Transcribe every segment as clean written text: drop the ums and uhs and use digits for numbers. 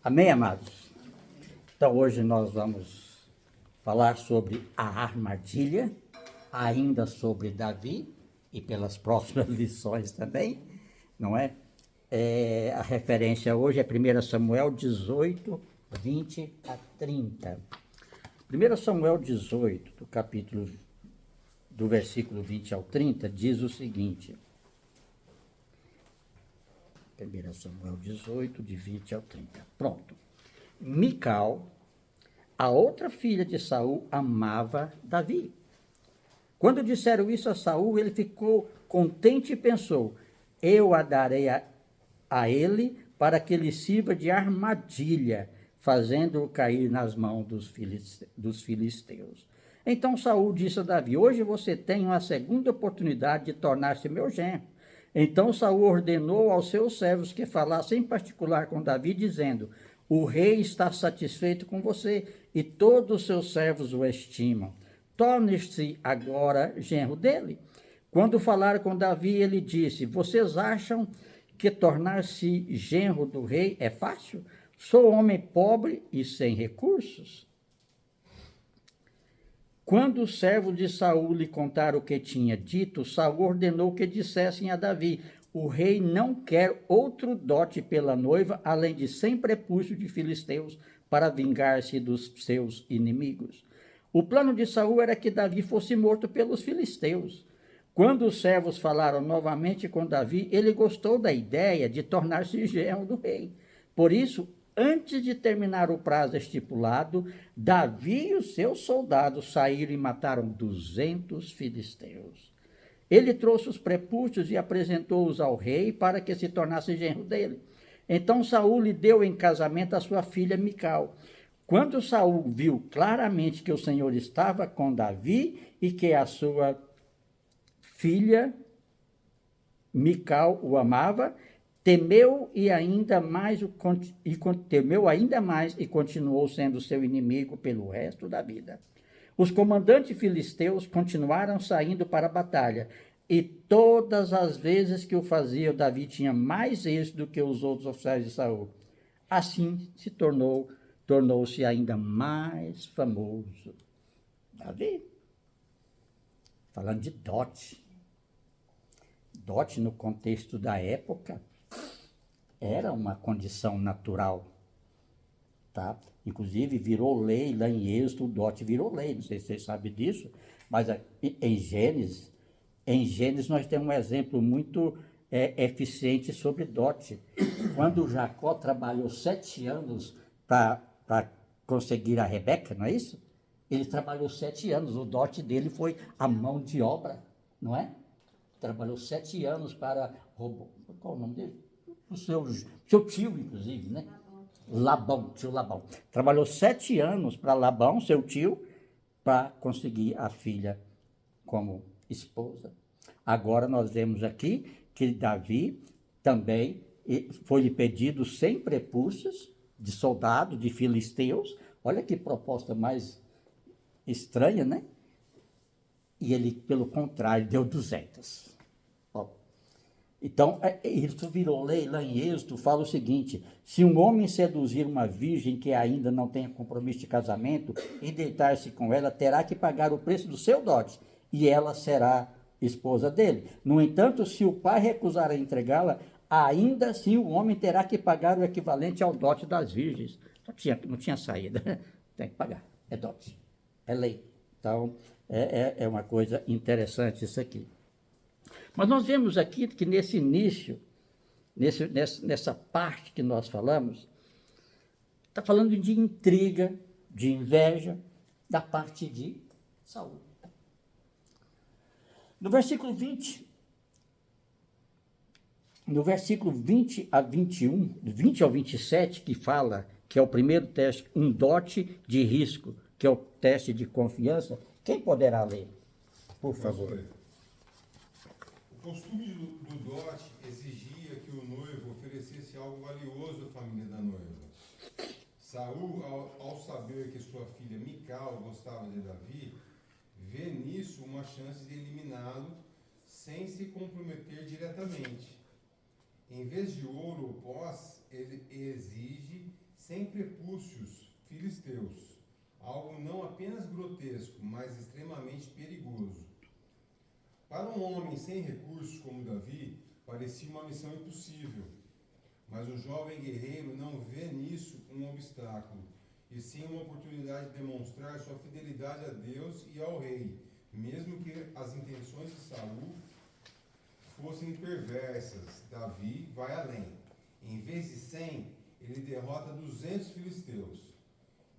Amém, amados? Então, hoje nós vamos falar sobre a armadilha, ainda sobre Davi, e pelas próximas lições também, não é? A referência hoje é 1 Samuel 18, 20 a 30. 1 Samuel 18, do versículo 20 ao 30, diz o seguinte. 1 Samuel 18, de 20 ao 30. Pronto. Mical, a outra filha de Saul, amava Davi. Quando disseram isso a Saul, ele ficou contente e pensou: eu a darei a ele para que ele sirva de armadilha, fazendo-o cair nas mãos dos filisteus. Então Saul disse a Davi: hoje você tem uma segunda oportunidade de tornar-se meu genro. Então Saul ordenou aos seus servos que falassem em particular com Davi, dizendo: o rei está satisfeito com você e todos os seus servos o estimam. Torne-se agora genro dele. Quando falaram com Davi, ele disse: vocês acham que tornar-se genro do rei é fácil? Sou homem pobre e sem recursos. Quando os servos de Saul lhe contaram o que tinha dito, Saul ordenou que dissessem a Davi: o rei não quer outro dote pela noiva, além de 100 prepúcios de filisteus, para vingar-se dos seus inimigos. O plano de Saul era que Davi fosse morto pelos filisteus. Quando os servos falaram novamente com Davi, ele gostou da ideia de tornar-se genro do rei. Por isso, antes de terminar o prazo estipulado, Davi e os seus soldados saíram e mataram 200 filisteus. Ele trouxe os prepúcios e apresentou-os ao rei para que se tornasse genro dele. Então Saul lhe deu em casamento a sua filha Mical. Quando Saul viu claramente que o Senhor estava com Davi e que a sua filha Mical o amava, temeu ainda mais e continuou sendo seu inimigo pelo resto da vida. Os comandantes filisteus continuaram saindo para a batalha, e todas as vezes que o faziam, Davi tinha mais êxito do que os outros oficiais de Saul. Assim tornou-se ainda mais famoso. Davi, falando de dote. Dote, no contexto da época, era uma condição natural, tá? Inclusive virou lei lá em Êxodo, o dote virou lei, não sei se vocês sabem disso, mas em Gênesis nós temos um exemplo muito eficiente sobre dote. Quando Jacó trabalhou 7 anos para conseguir a Rebeca, não é isso? Ele trabalhou 7 anos, o dote dele foi a mão de obra, não é? Trabalhou 7 anos para qual o nome dele? O seu tio, inclusive, né? Labão, tio Labão. Trabalhou 7 anos para Labão, seu tio, para conseguir a filha como esposa. Agora nós vemos aqui que Davi também foi-lhe pedido 100 prepúcios de soldados, de filisteus. Olha que proposta mais estranha, né? E ele, pelo contrário, deu 200. Então, isso virou lei lá em Êxodo, fala o seguinte: se um homem seduzir uma virgem que ainda não tenha compromisso de casamento e deitar-se com ela, terá que pagar o preço do seu dote, e ela será esposa dele. No entanto, se o pai recusar a entregá-la, ainda assim o homem terá que pagar o equivalente ao dote das virgens. Não tinha saída, tem que pagar, é dote, é lei. Então, é uma coisa interessante isso aqui. Mas nós vemos aqui que nesse início, nessa parte que nós falamos, está falando de intriga, de inveja, da parte de Saul. No versículo 20 a 21, 20 ao 27, que fala que é o primeiro teste, um dote de risco, que é o teste de confiança, quem poderá ler? Por favor. O costume do dote exigia que o noivo oferecesse algo valioso à família da noiva. Saul, ao saber que sua filha Mical gostava de Davi, vê nisso uma chance de eliminá-lo sem se comprometer diretamente. Em vez de ouro ou pós, ele exige 100 prepúcios filisteus, algo não apenas grotesco, mas extremamente perigoso. Para um homem sem recursos como Davi, parecia uma missão impossível, mas o jovem guerreiro não vê nisso um obstáculo, e sim uma oportunidade de demonstrar sua fidelidade a Deus e ao rei, mesmo que as intenções de Saul fossem perversas. Davi vai além. Em vez de 100, ele derrota 200 filisteus.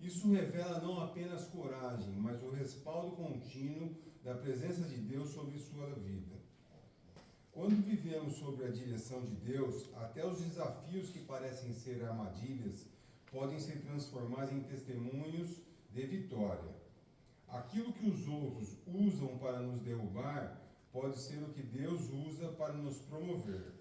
Isso revela não apenas coragem, mas o respaldo contínuo da presença de Deus sobre sua vida. Quando vivemos sob a direção de Deus, até os desafios que parecem ser armadilhas podem ser transformados em testemunhos de vitória. Aquilo que os outros usam para nos derrubar pode ser o que Deus usa para nos promover.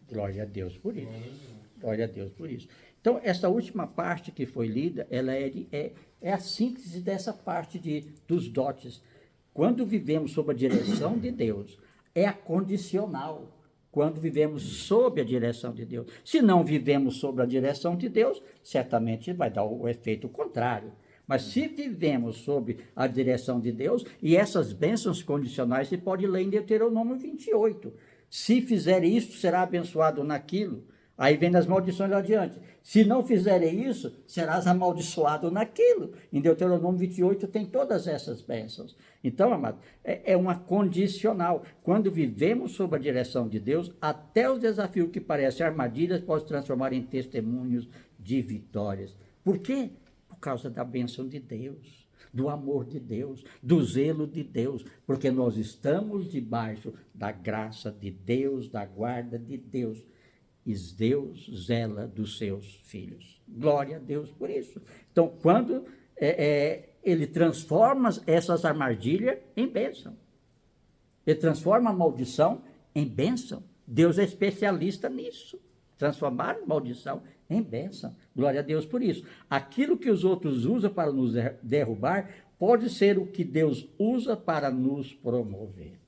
Glória a Deus por isso. Glória a Deus por isso. Então, essa última parte que foi lida, ela é a síntese dessa parte dos dotes. Quando vivemos sob a direção de Deus, é a condicional. Quando vivemos sob a direção de Deus. Se não vivemos sob a direção de Deus, certamente vai dar o efeito contrário. Mas se vivemos sob a direção de Deus, e essas bênçãos condicionais, você pode ler em Deuteronômio 28. Se fizer isto, será abençoado naquilo. Aí vem as maldições adiante. Se não fizerem isso, serás amaldiçoado naquilo. Em Deuteronômio 28 tem todas essas bênçãos. Então, amado, é uma condicional. Quando vivemos sob a direção de Deus, até os desafios que parecem armadilhas podem se transformar em testemunhos de vitórias. Por quê? Por causa da bênção de Deus, do amor de Deus, do zelo de Deus, porque nós estamos debaixo da graça de Deus, da guarda de Deus. E Deus zela dos seus filhos. Glória a Deus por isso. Então, quando ele transforma essas armadilhas em bênção, ele transforma a maldição em bênção. Deus é especialista nisso. Transformar a maldição em bênção. Glória a Deus por isso. Aquilo que os outros usam para nos derrubar, pode ser o que Deus usa para nos promover.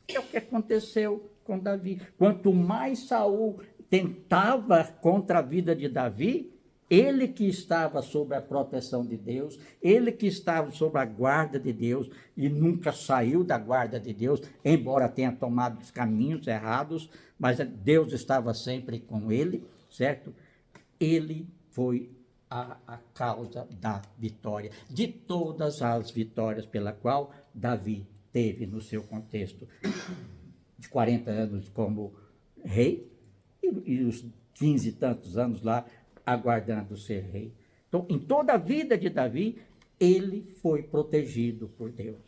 É o que aconteceu com Davi. Quanto mais Saul tentava contra a vida de Davi, ele que estava sob a proteção de Deus, ele que estava sob a guarda de Deus e nunca saiu da guarda de Deus, embora tenha tomado os caminhos errados, mas Deus estava sempre com ele, certo? Ele foi a causa da vitória, de todas as vitórias pela qual Davi teve no seu contexto de 40 anos como rei, e os 15 e tantos anos lá, aguardando ser rei. Então, em toda a vida de Davi, ele foi protegido por Deus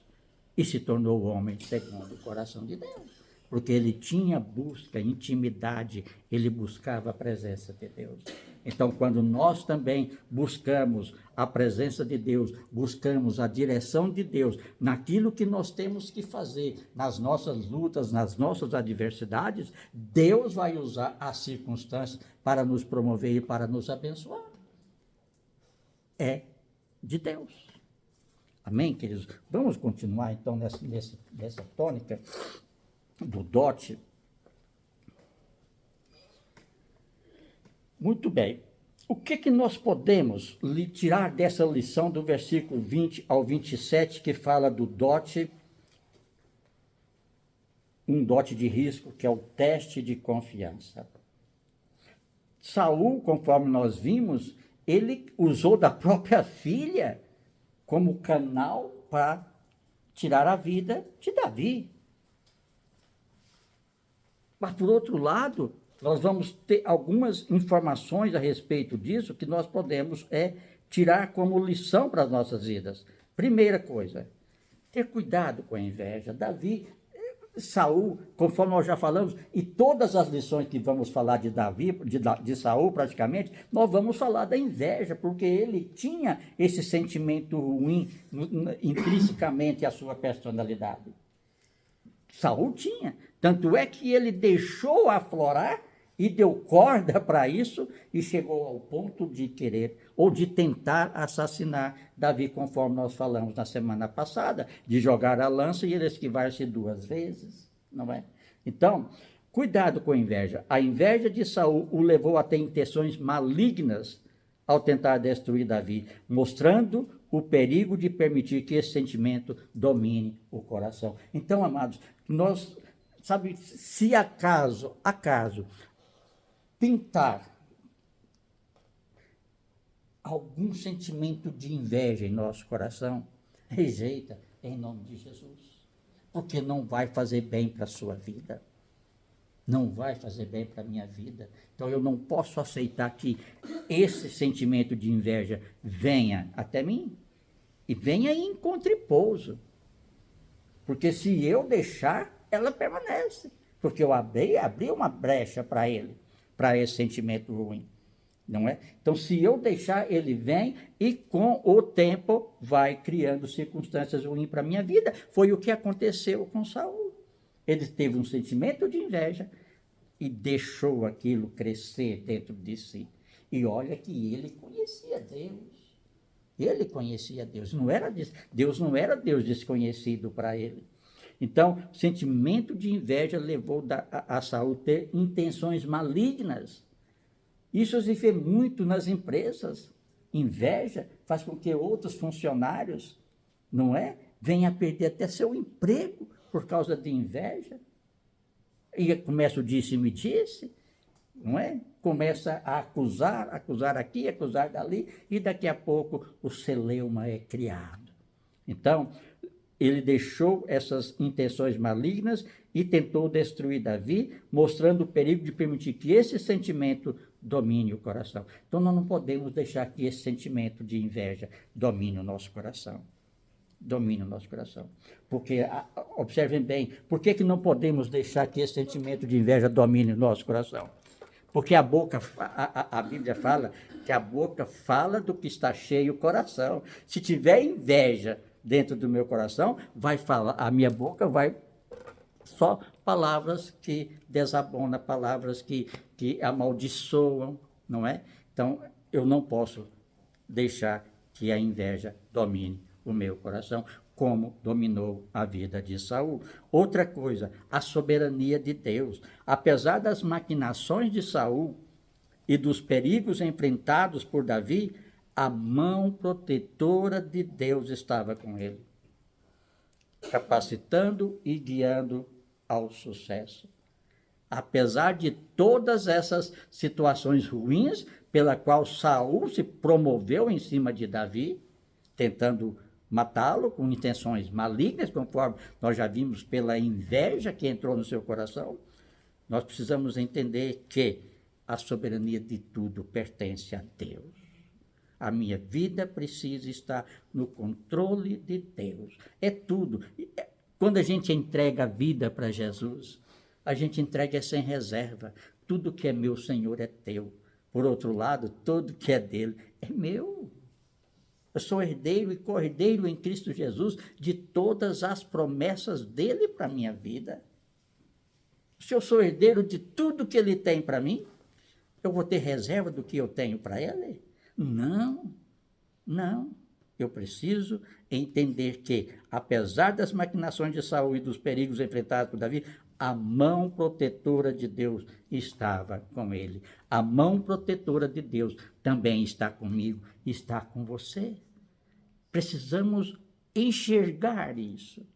e se tornou homem segundo o coração de Deus, porque ele tinha busca, intimidade, ele buscava a presença de Deus. Então, quando nós também buscamos a presença de Deus, buscamos a direção de Deus naquilo que nós temos que fazer, nas nossas lutas, nas nossas adversidades, Deus vai usar as circunstâncias para nos promover e para nos abençoar. É de Deus. Amém, queridos? Vamos continuar, então, nessa tônica do dote. Muito bem. O que nós podemos tirar dessa lição do versículo 20 ao 27, que fala do dote, um dote de risco, que é o teste de confiança? Saul, conforme nós vimos, ele usou da própria filha como canal para tirar a vida de Davi. Mas, por outro lado, nós vamos ter algumas informações a respeito disso que nós podemos tirar como lição para as nossas vidas. Primeira coisa, ter cuidado com a inveja. Davi, Saul, conforme nós já falamos, e todas as lições que vamos falar de Davi, de Saul praticamente, nós vamos falar da inveja, porque ele tinha esse sentimento ruim intrinsecamente à sua personalidade. Saul tinha. Tanto é que ele deixou aflorar e deu corda para isso e chegou ao ponto de querer ou de tentar assassinar Davi, conforme nós falamos na semana passada, de jogar a lança e ele esquivar-se 2 vezes, não é? Então, cuidado com a inveja. A inveja de Saul o levou a ter intenções malignas ao tentar destruir Davi, mostrando o perigo de permitir que esse sentimento domine o coração. Então, amados, nós, sabe, se acaso pintar algum sentimento de inveja em nosso coração, rejeita em nome de Jesus, porque não vai fazer bem para a sua vida. Não vai fazer bem para a minha vida. Então eu não posso aceitar que esse sentimento de inveja venha até mim e venha e encontre pouso. Porque se eu deixar, ela permanece. Porque eu abri uma brecha para ele, para esse sentimento ruim. Não é? Então, se eu deixar, ele vem e com o tempo vai criando circunstâncias ruins para a minha vida. Foi o que aconteceu com Saul. Ele teve um sentimento de inveja e deixou aquilo crescer dentro de si. E olha que ele conhecia Deus. Ele conhecia Deus. Deus não era Deus desconhecido para ele. Então, o sentimento de inveja levou a Saul a ter intenções malignas. Isso se vê muito nas empresas. Inveja faz com que outros funcionários, não é? Venham a perder até seu emprego por causa de inveja. E começa o disse-me-disse, não é? Começa a acusar aqui, acusar dali, e daqui a pouco o celeuma é criado. Então, ele deixou essas intenções malignas e tentou destruir Davi, mostrando o perigo de permitir que esse sentimento domine o coração. Então, nós não podemos deixar que esse sentimento de inveja domine o nosso coração. Domine o nosso coração. Porque, observem bem, por que não podemos deixar que esse sentimento de inveja domine o nosso coração? Porque a boca, a Bíblia fala que a boca fala do que está cheio o coração. Se tiver inveja dentro do meu coração, vai falar, a minha boca vai só palavras que desabonam, palavras que amaldiçoam, não é? Então, eu não posso deixar que a inveja domine o meu coração, como dominou a vida de Saul. Outra coisa, a soberania de Deus. Apesar das maquinações de Saul e dos perigos enfrentados por Davi, a mão protetora de Deus estava com ele, capacitando e guiando ao sucesso. Apesar de todas essas situações ruins pela qual Saul se promoveu em cima de Davi, tentando matá-lo com intenções malignas, conforme nós já vimos pela inveja que entrou no seu coração, nós precisamos entender que a soberania de tudo pertence a Deus. A minha vida precisa estar no controle de Deus. É tudo. Quando a gente entrega a vida para Jesus, a gente entrega sem reserva. Tudo que é meu, Senhor, é teu. Por outro lado, tudo que é dele é meu. Eu sou herdeiro e cordeiro em Cristo Jesus de todas as promessas dele para a minha vida. Se eu sou herdeiro de tudo que ele tem para mim, eu vou ter reserva do que eu tenho para ele? Não. Eu preciso entender que, apesar das maquinações de Saul e dos perigos enfrentados por Davi, a mão protetora de Deus estava com ele. A mão protetora de Deus também está comigo, está com você. Precisamos enxergar isso.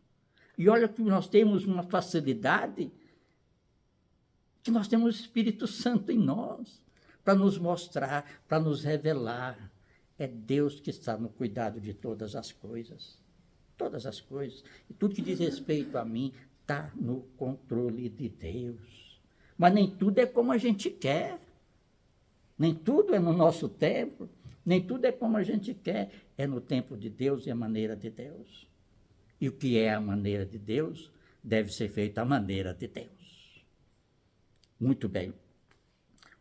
E olha que nós temos uma facilidade, que nós temos o Espírito Santo em nós, para nos mostrar, para nos revelar. É Deus que está no cuidado de todas as coisas. Todas as coisas. E tudo que diz respeito a mim está no controle de Deus. Mas nem tudo é como a gente quer. Nem tudo é no nosso tempo. Nem tudo é como a gente quer. É no tempo de Deus e a maneira de Deus. E o que é a maneira de Deus deve ser feito à maneira de Deus. Muito bem.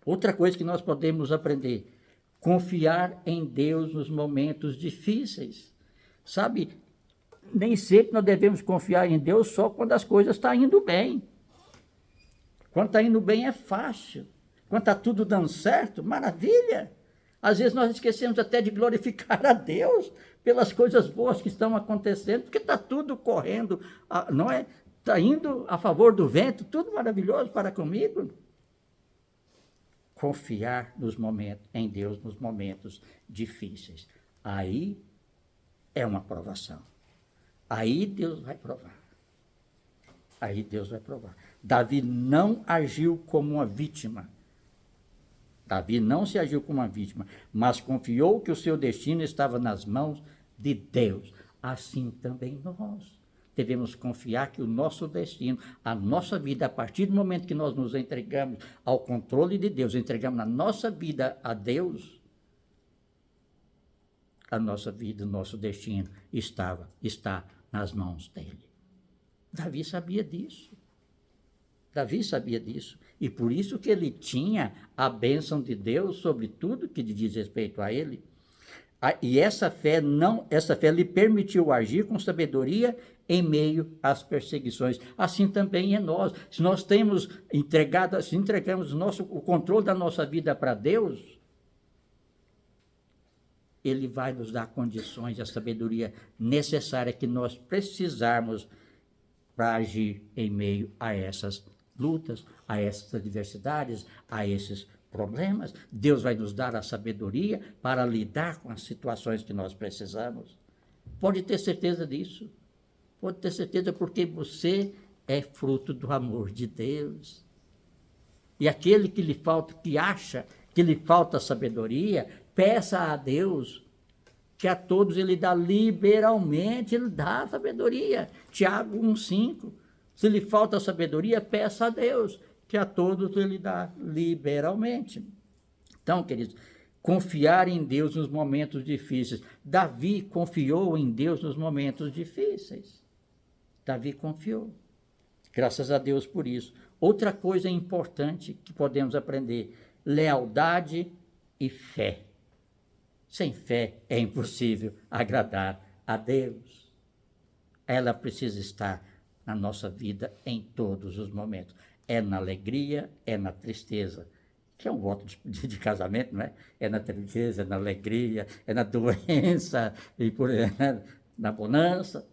Outra coisa que nós podemos aprender: confiar em Deus nos momentos difíceis. Sabe, nem sempre nós devemos confiar em Deus só quando as coisas estão indo bem. Quando está indo bem é fácil. Quando está tudo dando certo, maravilha. Às vezes nós esquecemos até de glorificar a Deus pelas coisas boas que estão acontecendo, porque está tudo correndo, não é? Está indo a favor do vento, tudo maravilhoso para comigo. confiar em Deus nos momentos difíceis. Aí é uma provação. Aí Deus vai provar. Aí Deus vai provar. Davi não agiu como uma vítima. Davi não se agiu como uma vítima, mas confiou que o seu destino estava nas mãos de Deus. Assim também nós devemos confiar que o nosso destino, a nossa vida, a partir do momento que nós nos entregamos ao controle de Deus, entregamos a nossa vida a Deus, a nossa vida, o nosso destino está nas mãos dele. Davi sabia disso. Davi sabia disso. E por isso que ele tinha a bênção de Deus sobre tudo que diz respeito a ele. E essa fé lhe permitiu agir com sabedoria em meio às perseguições. Assim também é nós. Se nós temos se entregamos o controle da nossa vida para Deus, ele vai nos dar condições e a sabedoria necessária que nós precisarmos para agir em meio a essas lutas, a essas adversidades, a esses problemas. Deus vai nos dar a sabedoria para lidar com as situações que nós precisamos. Pode ter certeza disso. Pode ter certeza, porque você é fruto do amor de Deus. E aquele que acha que lhe falta sabedoria, peça a Deus, que a todos ele dá liberalmente, ele dá sabedoria. Tiago 1,5. Se lhe falta sabedoria, peça a Deus, que a todos ele dá liberalmente. Então, queridos, confiar em Deus nos momentos difíceis. Davi confiou em Deus nos momentos difíceis. Davi confiou. Graças a Deus por isso. Outra coisa importante que podemos aprender: lealdade e fé. Sem fé é impossível agradar a Deus. Ela precisa estar na nossa vida em todos os momentos. É na alegria, é na tristeza, que é um voto de casamento, não é? É na tristeza, é na alegria, é na doença, na bonança.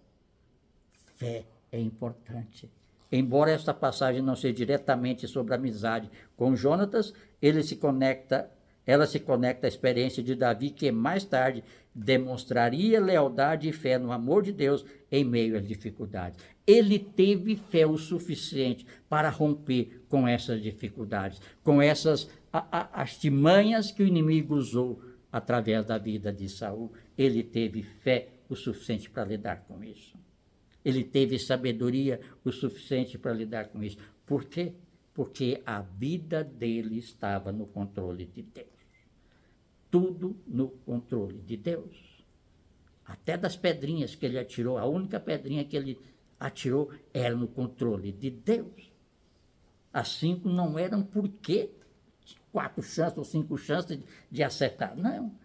Fé é importante. Embora esta passagem não seja diretamente sobre a amizade com Jonatas, ela se conecta à experiência de Davi, que mais tarde demonstraria lealdade e fé no amor de Deus em meio às dificuldades. Ele teve fé o suficiente para romper com essas dificuldades, com essas artimanhas que o inimigo usou através da vida de Saul. Ele teve fé o suficiente para lidar com isso. Ele teve sabedoria o suficiente para lidar com isso. Por quê? Porque a vida dele estava no controle de Deus. Tudo no controle de Deus. Até das pedrinhas que ele atirou, a única pedrinha que ele atirou era no controle de Deus. As 5 não eram porque 4 chances ou 5 chances de acertar. Não.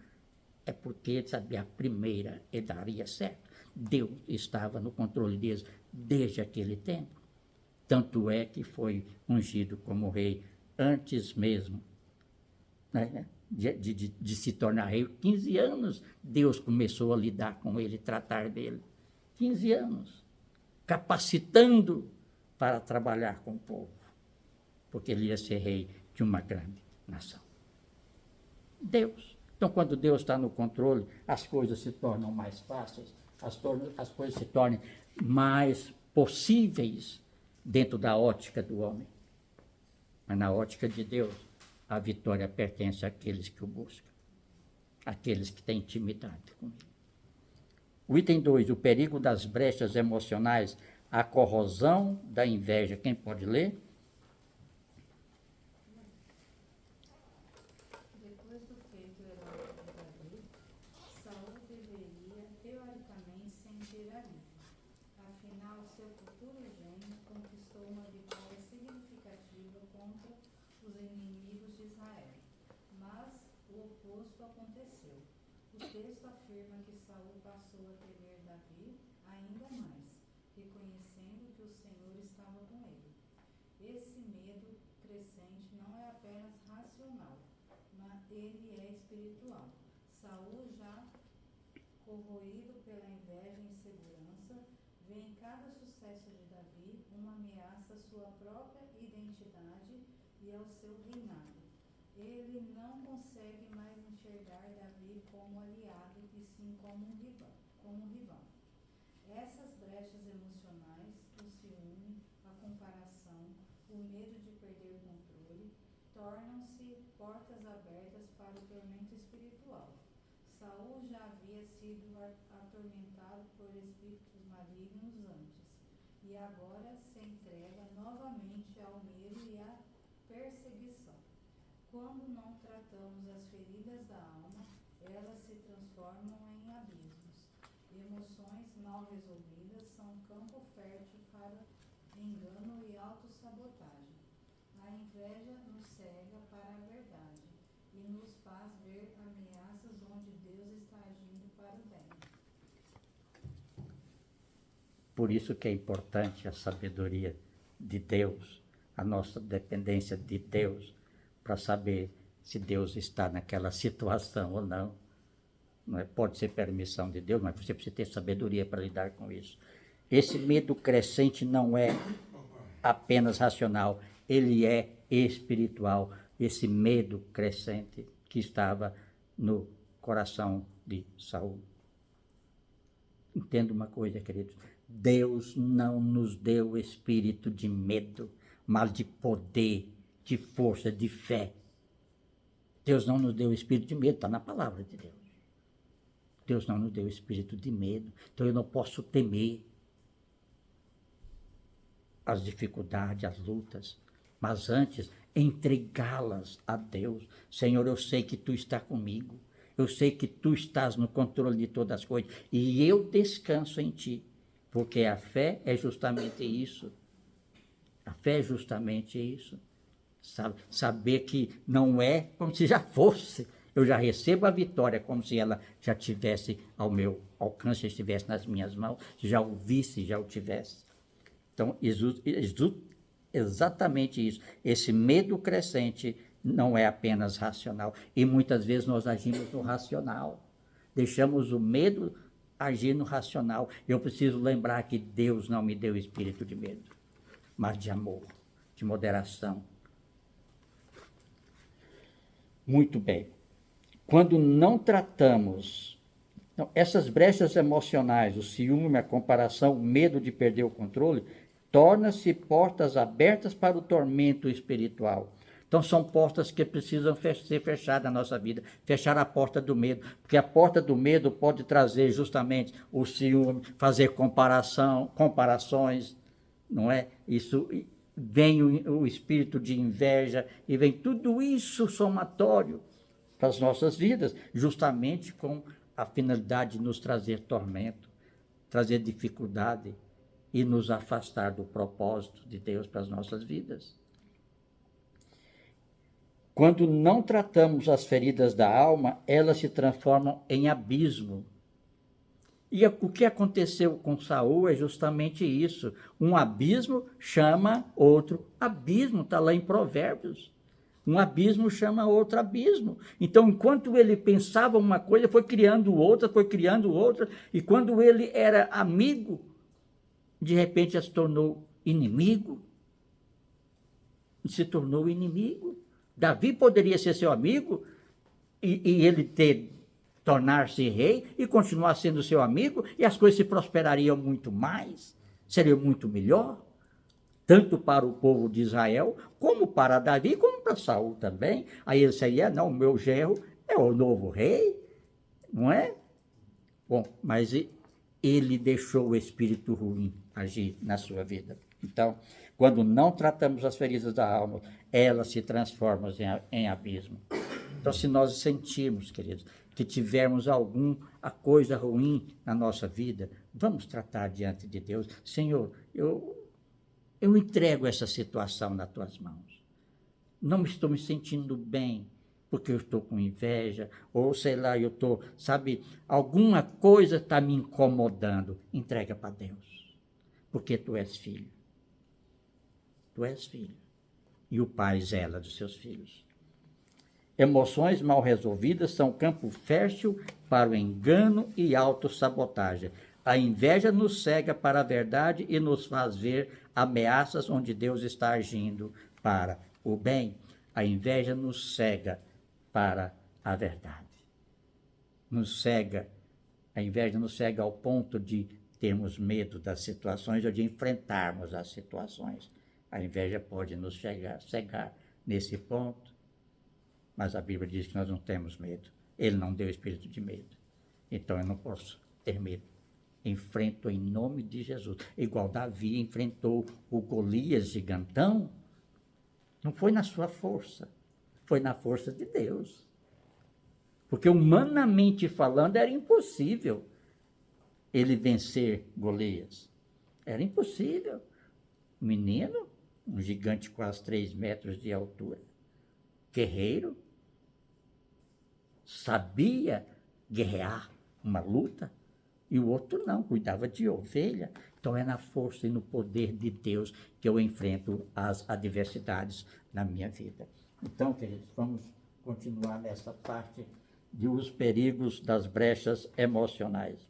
É porque ele sabia a primeira e daria certo. Deus estava no controle deles desde aquele tempo. Tanto é que foi ungido como rei antes mesmo, né, de se tornar rei. 15 anos Deus começou a lidar com ele, tratar dele. 15 anos. Capacitando para trabalhar com o povo. Porque ele ia ser rei de uma grande nação. Deus. Então, quando Deus está no controle, as coisas se tornam mais fáceis, as coisas se tornam mais possíveis dentro da ótica do homem. Mas na ótica de Deus, a vitória pertence àqueles que o buscam, àqueles que têm intimidade com ele. O item 2, o perigo das brechas emocionais, a corrosão da inveja. Quem pode ler? Depois do feito heróico de Davi, Saul deveria, teoricamente, sentir alívio. Afinal, seu futuro gênio conquistou uma vitória significativa contra os inimigos de Israel. Mas o oposto aconteceu. O texto afirma que Saul passou a temer Davi ainda mais, reconhecendo que o Senhor estava com ele. Esse medo crescente não é apenas racional, mas ele é espiritual. Saul, já corroído pela inveja e insegurança, vê em cada sucesso de Davi uma ameaça à sua própria identidade e ao seu reinado. Ele não consegue mais enxergar Davi como aliado e sim como um rival. Essas brechas emocionais, o ciúme, a comparação, o medo de perder o controle, tornam-se portas abertas para o tormento espiritual. Saul já havia sido atormentado por espíritos malignos antes, e agora se entrega novamente ao medo e à perseguição. Quando não tratamos as feridas da alma, elas se transformam em abismos. Emoções mal resolvidas são campo fértil para engano e autossabotagem. A inveja nos cega para a verdade e nos faz ver ameaças onde Deus está agindo para o bem. Por isso que é importante a sabedoria de Deus, a nossa dependência de Deus, para saber se Deus está naquela situação ou não. Não é? Pode ser permissão de Deus, mas você precisa ter sabedoria para lidar com isso. Esse medo crescente não é apenas racional, ele é espiritual. Esse medo crescente que estava no coração de Saul. Entenda uma coisa, queridos. Deus não nos deu espírito de medo, mas de poder, de força, de fé. Deus não nos deu espírito de medo, está na palavra de Deus. Deus não nos deu espírito de medo, então eu não posso temer as dificuldades, as lutas, mas antes entregá-las a Deus. Senhor, eu sei que Tu está comigo, eu sei que Tu estás no controle de todas as coisas e eu descanso em Ti, porque a fé é justamente isso. A fé é justamente isso. Saber que não é como se já fosse. Eu já recebo a vitória como se ela já tivesse ao meu alcance, estivesse nas minhas mãos, já o visse, já o tivesse. Então, exatamente isso. Esse medo crescente não é apenas racional. E muitas vezes nós agimos no racional. Deixamos o medo agir no racional. Eu preciso lembrar que Deus não me deu espírito de medo, mas de amor, de moderação. Muito bem. Quando não tratamos essas brechas emocionais, o ciúme, a comparação, o medo de perder o controle, torna-se portas abertas para o tormento espiritual. Então são portas que precisam ser fechadas na nossa vida, fechar a porta do medo, porque a porta do medo pode trazer justamente o ciúme, fazer comparações, não é? Isso vem o espírito de inveja e vem tudo isso somatório para as nossas vidas, justamente com a finalidade de nos trazer tormento, trazer dificuldade e nos afastar do propósito de Deus para as nossas vidas. Quando não tratamos as feridas da alma, elas se transformam em abismo. E o que aconteceu com Saul é justamente isso. Um abismo chama outro abismo, está lá em Provérbios. Um abismo chama outro abismo. Então, enquanto ele pensava uma coisa, foi criando outra, e quando ele era amigo, de repente se tornou inimigo. Se tornou inimigo. Davi poderia ser seu amigo, e ele tornar-se rei, e continuar sendo seu amigo, e as coisas se prosperariam muito mais, seria muito melhor. Tanto para o povo de Israel, como para Davi, como para Saul também. Aí ele seria, não, meu genro é o novo rei, não é? Bom, mas ele deixou o espírito ruim agir na sua vida. Então, quando não tratamos as feridas da alma, elas se transformam em abismo. Então, se nós sentirmos, queridos, que tivermos alguma coisa ruim na nossa vida, vamos tratar diante de Deus. Senhor, eu entrego essa situação nas tuas mãos. Não estou me sentindo bem, porque eu estou com inveja, ou sei lá, eu estou, alguma coisa está me incomodando. Entrega para Deus, porque tu és filho. Tu és filho. E o pai zela dos seus filhos. Emoções mal resolvidas são campo fértil para o engano e autossabotagem. A inveja nos cega para a verdade e nos faz ver ameaças onde Deus está agindo para o bem. A inveja nos cega para a verdade. Nos cega, a inveja nos cega ao ponto de termos medo das situações ou de enfrentarmos as situações. A inveja pode nos cegar nesse ponto, mas a Bíblia diz que nós não temos medo. Ele não deu espírito de medo. Então eu não posso ter medo. Enfrento em nome de Jesus. Igual Davi enfrentou o Golias gigantão, não foi na sua força, foi na força de Deus. Porque humanamente falando era impossível ele vencer Golias. Era impossível. Menino, um gigante quase 3 metros de altura, guerreiro, sabia guerrear uma luta, e o outro não, cuidava de ovelha. Então é na força e no poder de Deus que eu enfrento as adversidades na minha vida. Então, queridos, vamos continuar nessa parte de os perigos das brechas emocionais.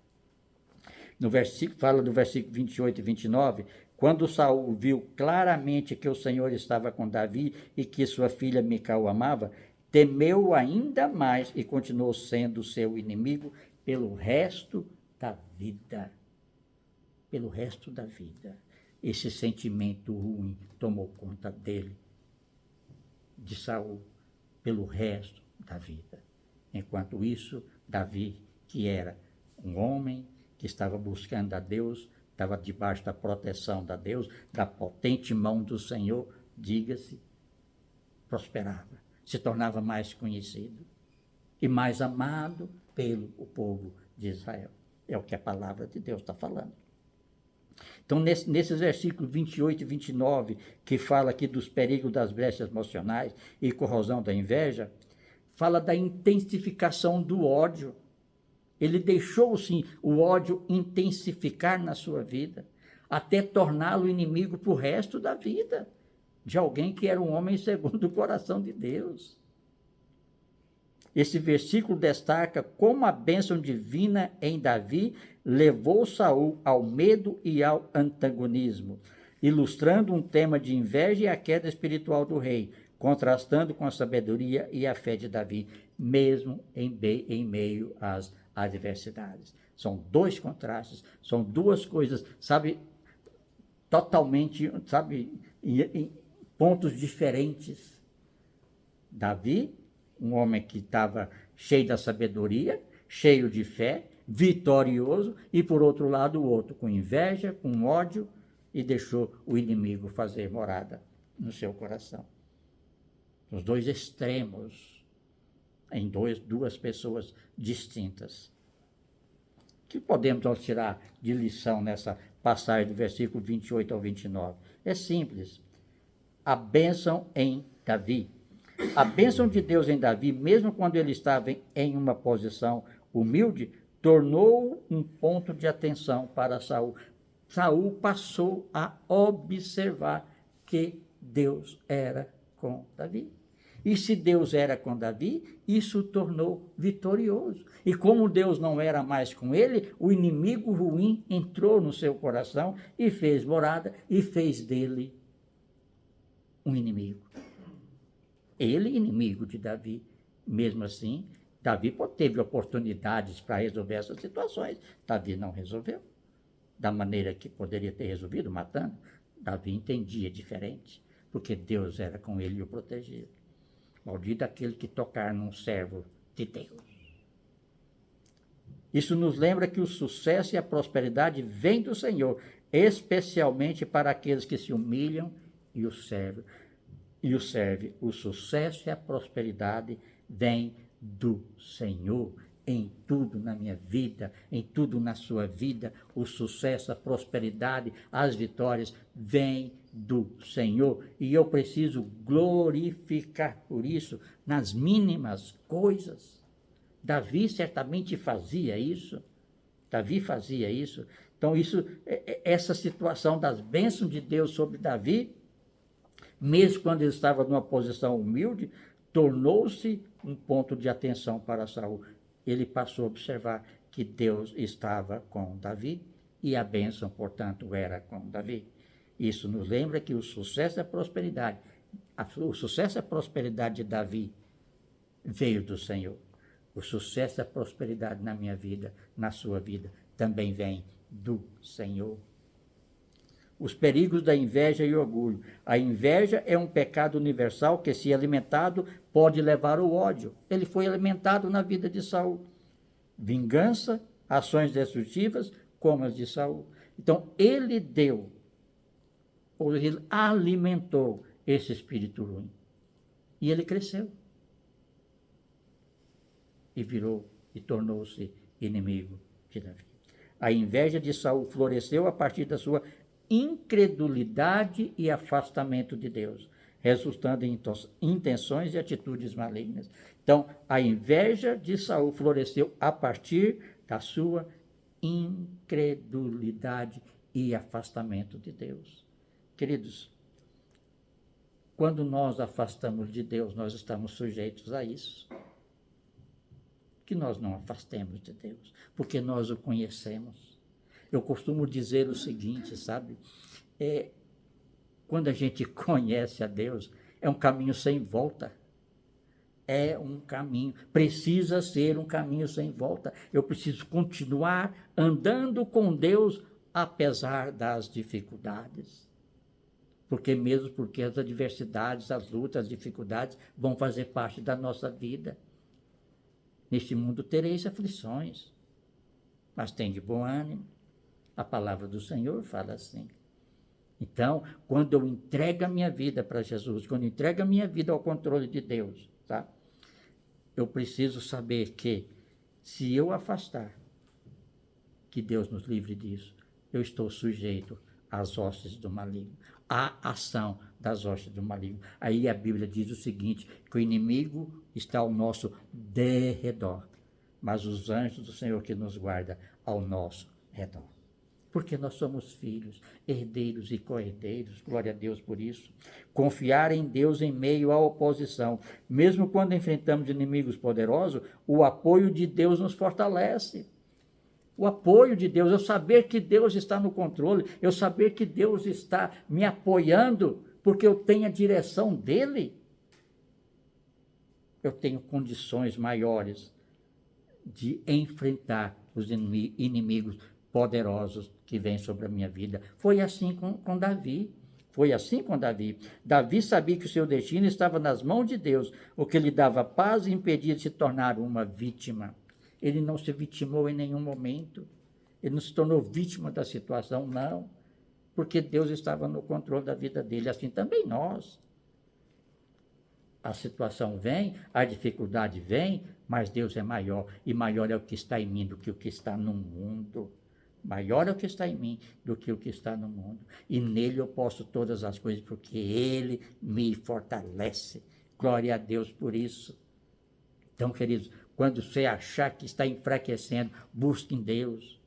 No versículo, fala do versículo 28 e 29, quando Saul viu claramente que o Senhor estava com Davi e que sua filha Mical amava, temeu ainda mais e continuou sendo seu inimigo pelo resto da vida. Pelo resto da vida. Esse sentimento ruim tomou conta dele, de Saul, pelo resto da vida. Enquanto isso, Davi, que era um homem que estava buscando a Deus, estava debaixo da proteção da Deus, da potente mão do Senhor, diga-se, prosperava, se tornava mais conhecido e mais amado pelo povo de Israel. É o que a palavra de Deus está falando. Então, nesses versículos 28 e 29, que fala aqui dos perigos das brechas emocionais e corrosão da inveja, fala da intensificação do ódio. Ele deixou, sim, o ódio intensificar na sua vida, até torná-lo inimigo para o resto da vida, de alguém que era um homem segundo o coração de Deus. Esse versículo destaca como a bênção divina em Davi levou Saul ao medo e ao antagonismo, ilustrando um tema de inveja e a queda espiritual do rei, contrastando com a sabedoria e a fé de Davi, mesmo em meio às adversidades. São dois contrastes, são duas coisas, totalmente, em pontos diferentes. Davi, um homem que estava cheio da sabedoria, cheio de fé, vitorioso, e por outro lado o outro com inveja, com ódio, e deixou o inimigo fazer morada no seu coração. Os dois extremos, em duas pessoas distintas. O que podemos tirar de lição nessa passagem do versículo 28 ao 29? É simples. A bênção em Davi. A bênção de Deus em Davi, mesmo quando ele estava em uma posição humilde, tornou um ponto de atenção para Saul. Saul passou a observar que Deus era com Davi. E se Deus era com Davi, isso o tornou vitorioso. E como Deus não era mais com ele, o inimigo ruim entrou no seu coração e fez morada e fez dele um inimigo. Ele, inimigo de Davi. Mesmo assim, Davi teve oportunidades para resolver essas situações. Davi não resolveu da maneira que poderia ter resolvido, matando. Davi entendia diferente, porque Deus era com ele e o protegia. Maldito aquele que tocar num servo de Deus. Isso nos lembra que o sucesso e a prosperidade vêm do Senhor, especialmente para aqueles que se humilham e o servem. O sucesso e a prosperidade vêm do Senhor. Em tudo na minha vida, em tudo na sua vida, o sucesso, a prosperidade, as vitórias vêm do Senhor. E eu preciso glorificar por isso nas mínimas coisas. Davi certamente fazia isso. Então, essa situação das bênçãos de Deus sobre Davi, mesmo quando ele estava numa posição humilde, tornou-se um ponto de atenção para Saul. Ele passou a observar que Deus estava com Davi e a bênção, portanto, era com Davi. Isso nos lembra que o sucesso e a prosperidade O sucesso e a prosperidade de Davi veio do Senhor. O sucesso e a prosperidade na minha vida, na sua vida, também vem do Senhor. Os perigos da inveja e orgulho. A inveja é um pecado universal que, se alimentado, pode levar ao ódio. Ele foi alimentado na vida de Saul. Vingança, ações destrutivas, como as de Saul. Então, ele deu, ou ele alimentou esse espírito ruim. E ele cresceu. E virou e tornou-se inimigo de Davi. A inveja de Saul floresceu a partir da sua incredulidade e afastamento de Deus, resultando em intenções e atitudes malignas. Então, a inveja de Saul floresceu a partir da sua incredulidade e afastamento de Deus. Queridos, quando nós afastamos de Deus, nós estamos sujeitos a isso. Que nós não afastemos de Deus, porque nós o conhecemos. Eu costumo dizer o seguinte, sabe? Quando a gente conhece a Deus, é um caminho sem volta. É um caminho, precisa ser um caminho sem volta. Eu preciso continuar andando com Deus, apesar das dificuldades. Porque as adversidades, as lutas, as dificuldades vão fazer parte da nossa vida. Neste mundo tereis aflições, mas tem de bom ânimo. A palavra do Senhor fala assim. Então, quando eu entrego a minha vida para Jesus, quando eu entrego a minha vida ao controle de Deus, tá? Eu preciso saber que, se eu afastar, que Deus nos livre disso, eu estou sujeito às hostes do maligno, à ação das hostes do maligno. Aí a Bíblia diz o seguinte, que o inimigo está ao nosso derredor, mas os anjos do Senhor que nos guarda ao nosso redor. Porque nós somos filhos, herdeiros e co-herdeiros, glória a Deus por isso. Confiar em Deus em meio à oposição. Mesmo quando enfrentamos inimigos poderosos, o apoio de Deus nos fortalece. O apoio de Deus, eu saber que Deus está no controle, eu saber que Deus está me apoiando, porque eu tenho a direção dele. Eu tenho condições maiores de enfrentar os inimigos poderosos que vêm sobre a minha vida. Foi assim com Davi. Foi assim com Davi. Davi sabia que o seu destino estava nas mãos de Deus, o que lhe dava paz e impedia de se tornar uma vítima. Ele não se vitimou em nenhum momento. Ele não se tornou vítima da situação, não. Porque Deus estava no controle da vida dele. Assim também nós. A situação vem, a dificuldade vem, mas Deus é maior. E maior é o que está em mim do que o que está no mundo. Maior é o que está em mim do que o que está no mundo. E nele eu posso todas as coisas, porque ele me fortalece. Glória a Deus por isso. Então, queridos, quando você achar que está enfraquecendo, busque em Deus.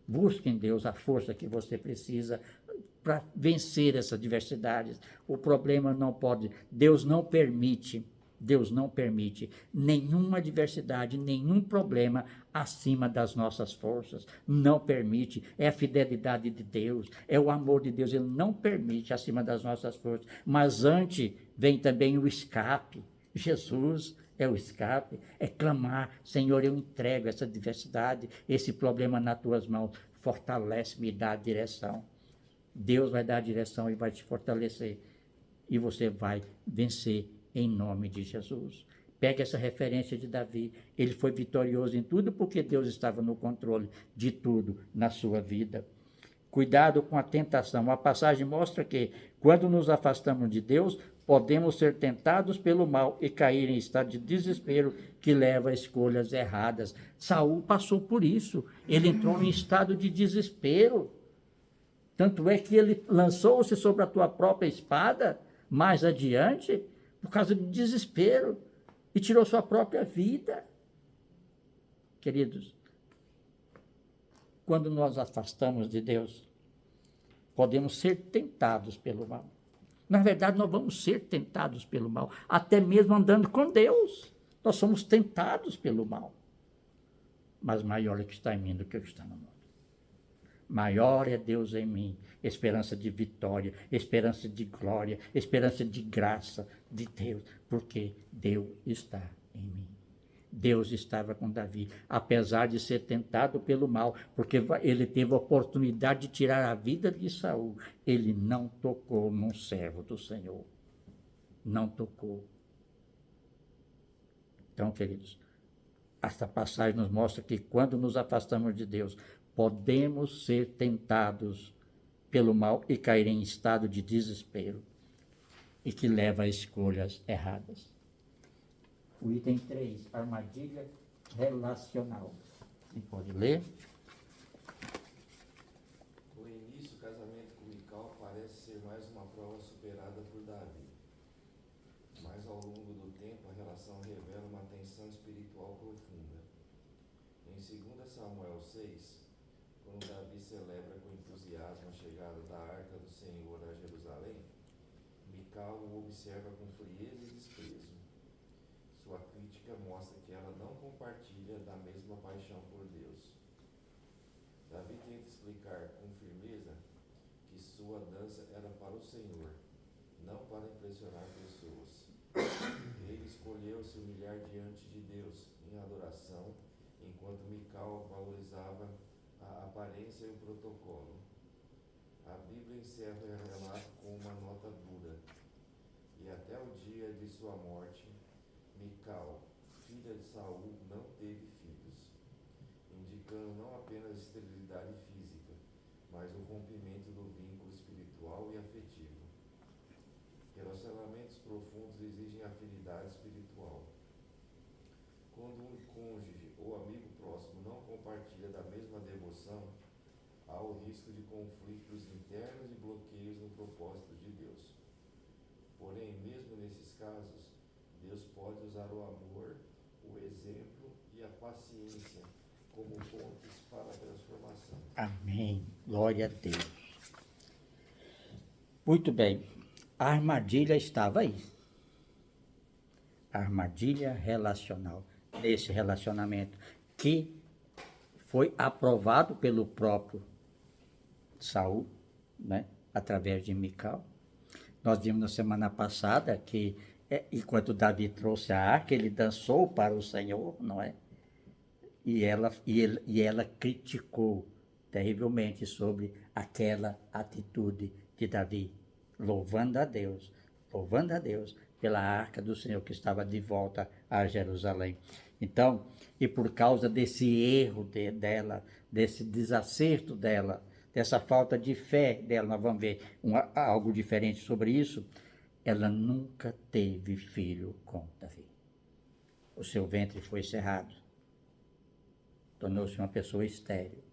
Busque em Deus a força que você precisa para vencer essas adversidades. O problema não pode, Deus não permite nenhuma adversidade, nenhum problema acima das nossas forças. Não permite. É a fidelidade de Deus, é o amor de Deus. Ele não permite acima das nossas forças. Mas antes vem também o escape. Jesus é o escape, é clamar, Senhor, eu entrego essa adversidade, esse problema nas tuas mãos. Fortalece-me e dá a direção. Deus vai dar a direção e vai te fortalecer. E você vai vencer em nome de Jesus. Pega essa referência de Davi. Ele foi vitorioso em tudo porque Deus estava no controle de tudo na sua vida. Cuidado com a tentação. A passagem mostra que, quando nos afastamos de Deus, podemos ser tentados pelo mal e cair em estado de desespero que leva a escolhas erradas. Saul passou por isso. Ele entrou em estado de desespero. Tanto é que ele lançou-se sobre a tua própria espada, mais adiante, por causa de desespero, e tirou sua própria vida. Queridos, quando nós afastamos de Deus, podemos ser tentados pelo mal. Na verdade, nós vamos ser tentados pelo mal, até mesmo andando com Deus. Nós somos tentados pelo mal. Mas maior é o que está em mim do que o que está no mundo. Maior é Deus em mim. Esperança de vitória, esperança de glória, esperança de graça de Deus, porque Deus está em mim. Deus estava com Davi, apesar de ser tentado pelo mal, porque ele teve a oportunidade de tirar a vida de Saul. Ele não tocou num servo do Senhor. Não tocou. Então, queridos, esta passagem nos mostra que quando nos afastamos de Deus, podemos ser tentados pelo mal e cair em estado de desespero e que leva a escolhas erradas. O item 3, armadilha relacional. Você pode ler? No início, o casamento com Mical parece ser mais uma prova superada por Davi. Mas ao longo do tempo, a relação revela uma tensão espiritual profunda. Em 2 Samuel 6, quando Davi celebra com entusiasmo a chegada da Arca do Senhor a Jerusalém, Mical o observa com frieza e desprezo. Sua crítica mostra que ela não compartilha da mesma paixão por Deus. Davi tenta explicar com firmeza que sua dança era para o Senhor, não para impressionar pessoas. Ele escolheu se humilhar diante de Deus em adoração, enquanto Mical valorizava a aparência e o protocolo. A Bíblia encerra o relato com uma nota dura. E até o dia de sua morte, Mical, filha de Saul, não teve filhos, indicando não apenas esterilidade física, mas o rompimento do vínculo espiritual e afetivo. Relacionamentos profundos exigem afinidade espiritual. Quando um cônjuge ou amigo próximo não compartilha da mesma devoção, há o risco de conflitos internos e bloqueios no propósito de Deus. Porém, mesmo nesses casos, Deus pode usar o amor, o exemplo e a paciência como pontes para a transformação. Amém. Glória a Deus. Muito bem. A armadilha estava aí. A armadilha relacional. Nesse relacionamento que foi aprovado pelo próprio Saul, né? Através de Mical. Nós vimos na semana passada que enquanto Davi trouxe a arca, ele dançou para o Senhor, não é? E ela criticou terrivelmente sobre aquela atitude de Davi, louvando a Deus pela arca do Senhor que estava de volta a Jerusalém. Então, e por causa desse erro dela, desse desacerto dela, dessa falta de fé dela, nós vamos ver algo diferente sobre isso, ela nunca teve filho com Davi. O seu ventre foi cerrado. Tornou-se uma pessoa estéril.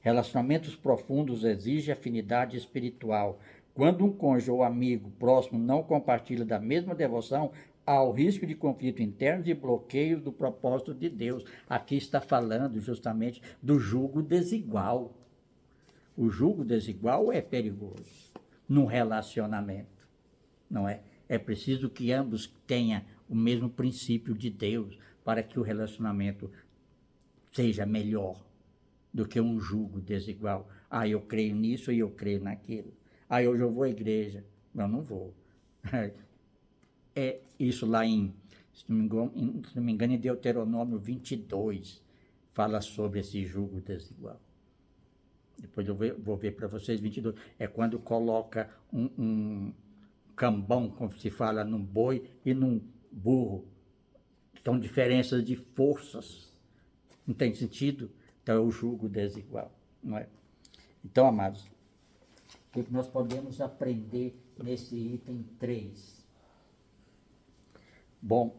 Relacionamentos profundos exigem afinidade espiritual. Quando um cônjuge ou amigo próximo não compartilha da mesma devoção, há o risco de conflito interno e bloqueios do propósito de Deus. Aqui está falando justamente do jugo desigual. O jugo desigual é perigoso num relacionamento. Não é? É preciso que ambos tenham o mesmo princípio de Deus para que o relacionamento seja melhor do que um jugo desigual. Ah, eu creio nisso e eu creio naquilo. Ah, hoje eu vou à igreja. Não vou. É isso lá se não me engano, em Deuteronômio 22, fala sobre esse jugo desigual. Depois eu vou ver para vocês, 22. É quando coloca um cambão, como se fala, num boi e num burro. São diferenças de forças. Não tem sentido? Então é o jugo desigual. Não é? Então, amados, o que nós podemos aprender nesse item 3? Bom,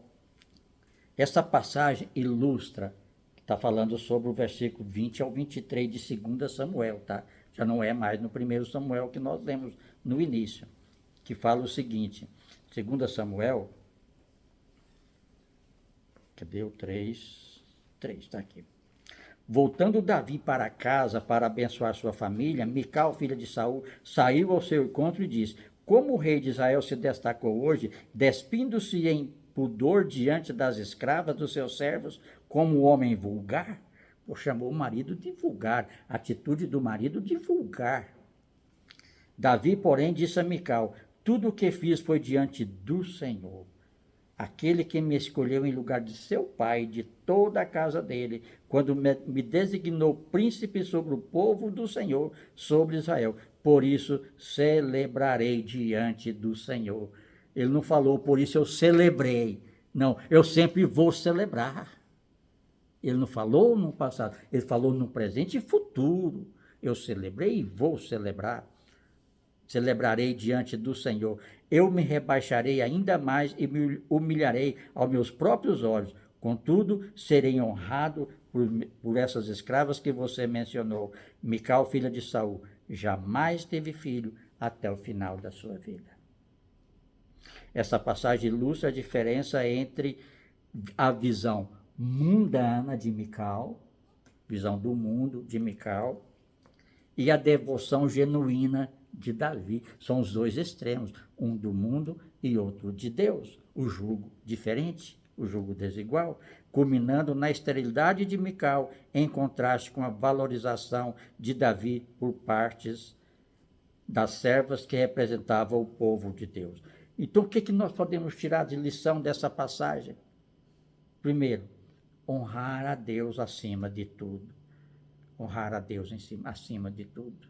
essa passagem ilustra, está falando sobre o versículo 20 ao 23 de 2 Samuel, tá? Já não é mais no 1 Samuel que nós lemos no início, que fala o seguinte, 2 Samuel, cadê o 3? 3, está aqui. Voltando Davi para casa para abençoar sua família, Mical, filha de Saul, saiu ao seu encontro e disse: como o rei de Israel se destacou hoje, despindo-se em pudor diante das escravas dos seus servos, como homem vulgar? Pô, chamou o marido de vulgar, a atitude do marido de vulgar. Davi, porém, disse a Mical: tudo o que fiz foi diante do Senhor, aquele que me escolheu em lugar de seu pai, de toda a casa dele, quando me designou príncipe sobre o povo do Senhor, sobre Israel. Por isso celebrarei diante do Senhor. Ele não falou, por isso eu celebrei. Não, eu sempre vou celebrar. Ele não falou no passado, ele falou no presente e futuro. Eu celebrei e vou celebrar. Celebrarei diante do Senhor. Eu me rebaixarei ainda mais e me humilharei aos meus próprios olhos. Contudo, serei honrado por essas escravas que você mencionou. Mical, filha de Saul, jamais teve filho até o final da sua vida. Essa passagem ilustra a diferença entre a visão mundana de Mical, visão do mundo de Mical, e a devoção genuína de Davi. São os dois extremos, um do mundo e outro de Deus. O jugo diferente, o jugo desigual, culminando na esterilidade de Mical, em contraste com a valorização de Davi por partes das servas que representavam o povo de Deus. Então, o que nós podemos tirar de lição dessa passagem? Primeiro, honrar a Deus acima de tudo. Honrar a Deus acima de tudo.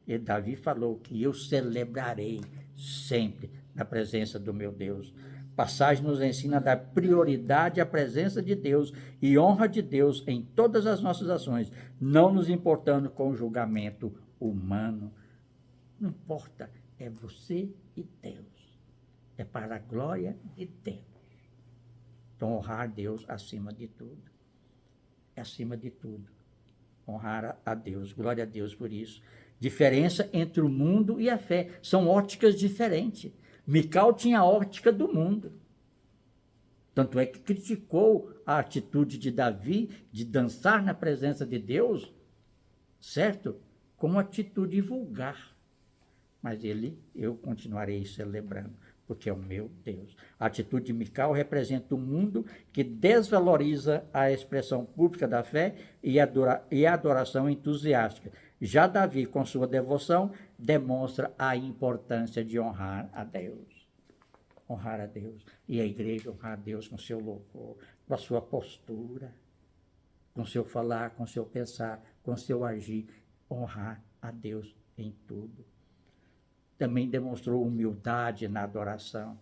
E Davi falou que eu celebrarei sempre na presença do meu Deus. A passagem nos ensina a dar prioridade à presença de Deus e honra de Deus em todas as nossas ações, não nos importando com o julgamento humano. Não importa, é você e Deus. É para a glória de Deus. Então, honrar Deus acima de tudo. É acima de tudo. Honrar a Deus. Glória a Deus por isso. Diferença entre o mundo e a fé. São óticas diferentes. Mical tinha a ótica do mundo. Tanto é que criticou a atitude de Davi de dançar na presença de Deus, certo? Como atitude vulgar. Mas eu continuarei celebrando, porque é o meu Deus. A atitude de Mical representa um mundo que desvaloriza a expressão pública da fé e a adoração entusiástica. Já Davi, com sua devoção, demonstra a importância de honrar a Deus. Honrar a Deus. E a igreja honrar a Deus com seu louvor, com a sua postura, com seu falar, com seu pensar, com seu agir. Honrar a Deus em tudo. Também demonstrou humildade na adoração.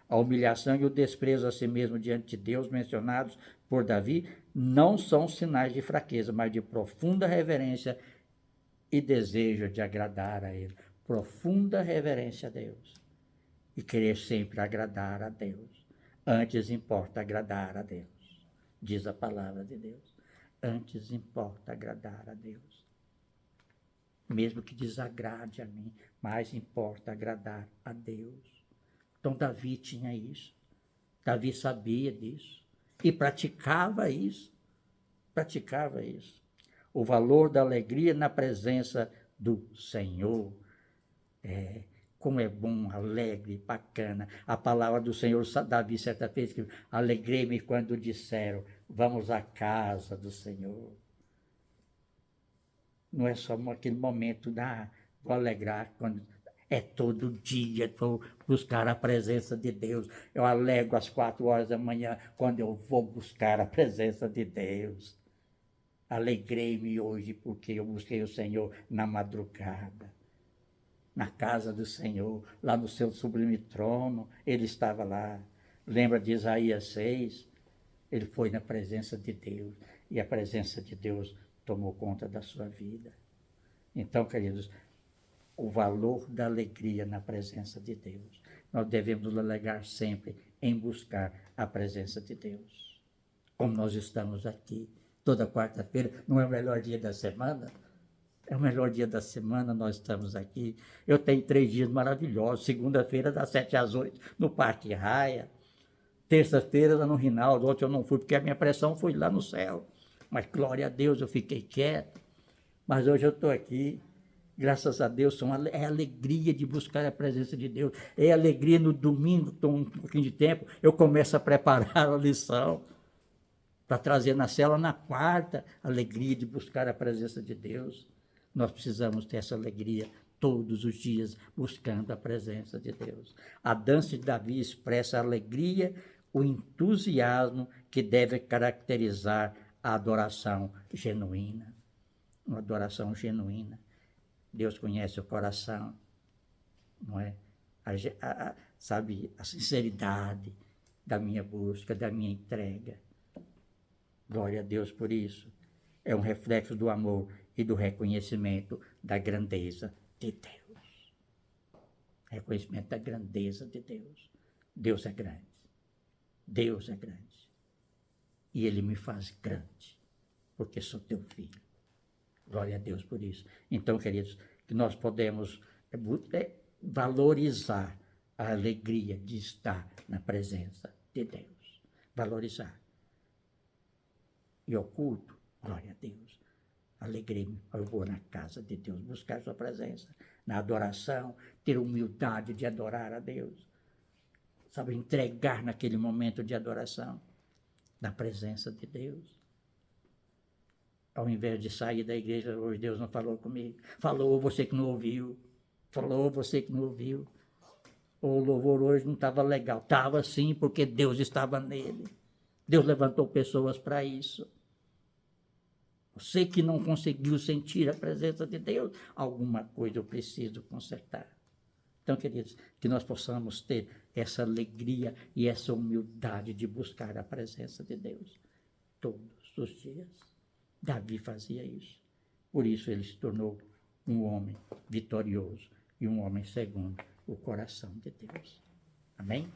A humilhação e o desprezo a si mesmo diante de Deus, mencionados por Davi, não são sinais de fraqueza, mas de profunda reverência e desejo de agradar a Ele. Profunda reverência a Deus. E querer sempre agradar a Deus. Antes importa agradar a Deus. Diz a palavra de Deus. Antes importa agradar a Deus. Mesmo que desagrade a mim, mais importa agradar a Deus. Então Davi tinha isso. Davi sabia disso. E praticava isso. Praticava isso. O valor da alegria na presença do Senhor. Como é bom, alegre, bacana. A palavra do Senhor, Davi certa vez, que alegrei-me quando disseram, vamos à casa do Senhor. Não é só aquele momento, vou alegrar, quando é todo dia, vou buscar a presença de Deus. Eu alegro às 4 horas da manhã, quando eu vou buscar a presença de Deus. Alegrei-me hoje, porque eu busquei o Senhor na madrugada. Na casa do Senhor, lá no seu sublime trono, ele estava lá. Lembra de Isaías 6? Ele foi na presença de Deus, e a presença de Deus tomou conta da sua vida. Então, queridos, o valor da alegria na presença de Deus. Nós devemos nos alegrar sempre em buscar a presença de Deus. Como nós estamos aqui, toda quarta-feira, não é o melhor dia da semana? É o melhor dia da semana, nós estamos aqui. Eu tenho 3 dias maravilhosos. Segunda-feira, das 7 às 8, no Parque Raia. Terça-feira, lá no Rinaldo. Ontem eu não fui, porque a minha pressão foi lá no céu. Mas, glória a Deus, eu fiquei quieto. Mas hoje eu estou aqui. Graças a Deus, é alegria de buscar a presença de Deus. É alegria no domingo, estou um pouquinho de tempo, eu começo a preparar a lição. para trazer na cela na quarta a alegria de buscar a presença de Deus. Nós precisamos ter essa alegria todos os dias, buscando a presença de Deus. A dança de Davi expressa a alegria, o entusiasmo que deve caracterizar a adoração genuína. Uma adoração genuína. Deus conhece o coração, não é? Sabe, a sinceridade da minha busca, da minha entrega. Glória a Deus por isso. É um reflexo do amor e do reconhecimento da grandeza de Deus. Reconhecimento da grandeza de Deus. Deus é grande. Deus é grande. E Ele me faz grande, porque sou teu filho. Glória a Deus por isso. Então, queridos, que nós podemos valorizar a alegria de estar na presença de Deus. Valorizar. E ao culto, glória a Deus. Alegrei-me, eu vou na casa de Deus, buscar sua presença, na adoração, ter humildade de adorar a Deus. Sabe, entregar naquele momento de adoração, na presença de Deus. Ao invés de sair da igreja, hoje Deus não falou comigo. Falou, você que não ouviu. Falou, você que não ouviu. O louvor hoje não estava legal. Estava sim, porque Deus estava nele. Deus levantou pessoas para isso. Você que não conseguiu sentir a presença de Deus, alguma coisa eu preciso consertar. Então, queridos, que nós possamos ter essa alegria e essa humildade de buscar a presença de Deus todos os dias. Davi fazia isso. Por isso ele se tornou um homem vitorioso e um homem segundo o coração de Deus. Amém?